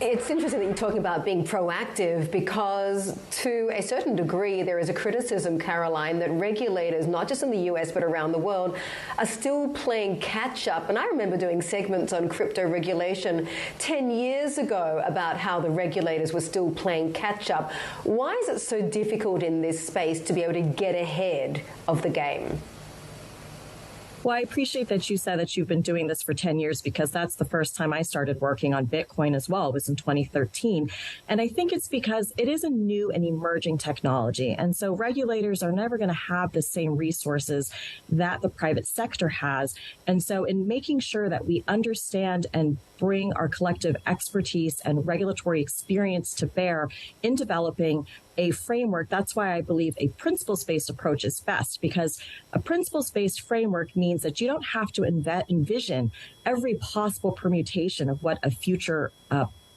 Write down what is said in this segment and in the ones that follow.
It's interesting that you're talking about being proactive because, to a certain degree, there is a criticism, Caroline, that regulators, not just in the US but around the world, are still playing catch-up. And I remember doing segments on crypto regulation 10 years ago about how the regulators were still playing catch-up. Why is it so difficult in this space to be able to get ahead of the game? Well, I appreciate that you said that you've been doing this for 10 years because that's the first time I started working on Bitcoin as well. It was in 2013. And I think it's because it is a new and emerging technology. And so regulators are never going to have the same resources that the private sector has. And so in making sure that we understand and bring our collective expertise and regulatory experience to bear in developing a framework, that's why I believe a principles-based approach is best, because a principles-based framework means that you don't have to envision every possible permutation of what a future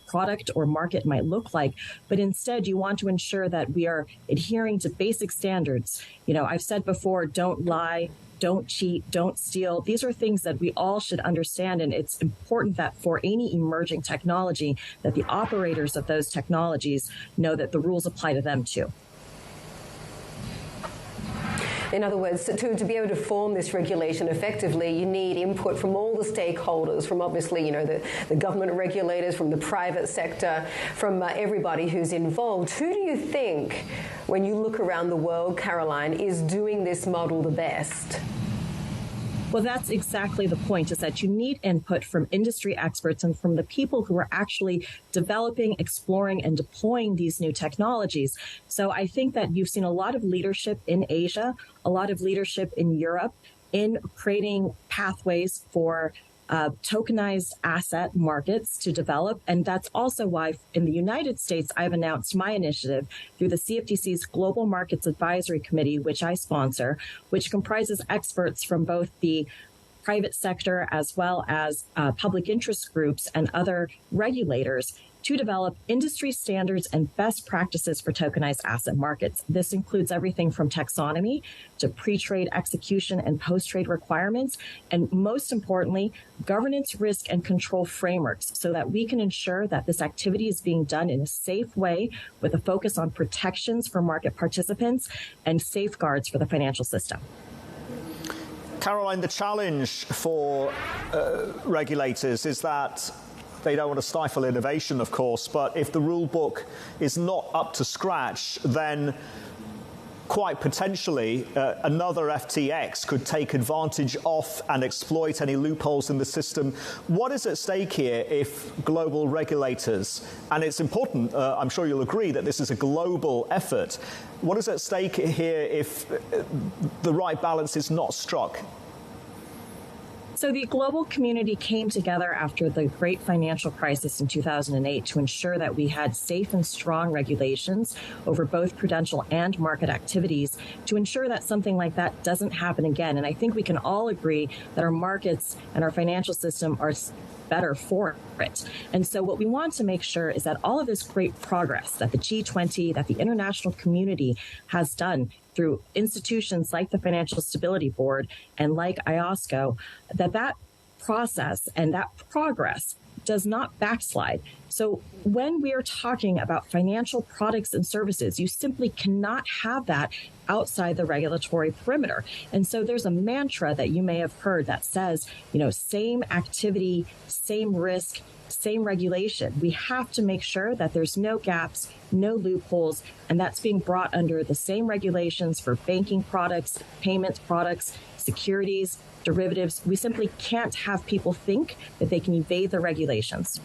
product or market might look like, but instead you want to ensure that we are adhering to basic standards. You know, I've said before, don't lie, don't cheat, don't steal. These are things that we all should understand, and it's important that for any emerging technology, that the operators of those technologies know that the rules apply to them too. In other words, to be able to form this regulation effectively, you need input from all the stakeholders, from obviously, the government regulators, from the private sector, from everybody who's involved. Who do you think, when you look around the world, Caroline, is doing this model the best? Well, that's exactly the point, is that you need input from industry experts and from the people who are actually developing, exploring, and deploying these new technologies. So I think that you've seen a lot of leadership in Asia, a lot of leadership in Europe in creating pathways for tokenized asset markets to develop. And that's also why in the United States, I've announced my initiative through the CFTC's Global Markets Advisory Committee, which I sponsor, which comprises experts from both the private sector as well as public interest groups and other regulators to develop industry standards and best practices for tokenized asset markets. This includes everything from taxonomy to pre-trade execution and post-trade requirements, and most importantly, governance, risk, and control frameworks so that we can ensure that this activity is being done in a safe way with a focus on protections for market participants and safeguards for the financial system. Caroline, the challenge for regulators is that they don't want to stifle innovation, of course, but if the rule book is not up to scratch, then quite potentially another FTX could take advantage of and exploit any loopholes in the system. What is at stake here if global regulators, and it's important, I'm sure you'll agree, that this is a global effort. What is at stake here if the right balance is not struck? So the global community came together after the great financial crisis in 2008 to ensure that we had safe and strong regulations over both prudential and market activities to ensure that something like that doesn't happen again. And I think we can all agree that our markets and our financial system are better for it. And so what we want to make sure is that all of this great progress that the G20, that the international community has done through institutions like the Financial Stability Board and like IOSCO, that process and that progress does not backslide. So when we are talking about financial products and services, you simply cannot have that outside the regulatory perimeter. And so there's a mantra that you may have heard that says, same activity, same risk, same regulation. We have to make sure that there's no gaps, no loopholes, and that's being brought under the same regulations for banking products, payments products, securities, derivatives. We simply can't have people think that they can evade the regulations.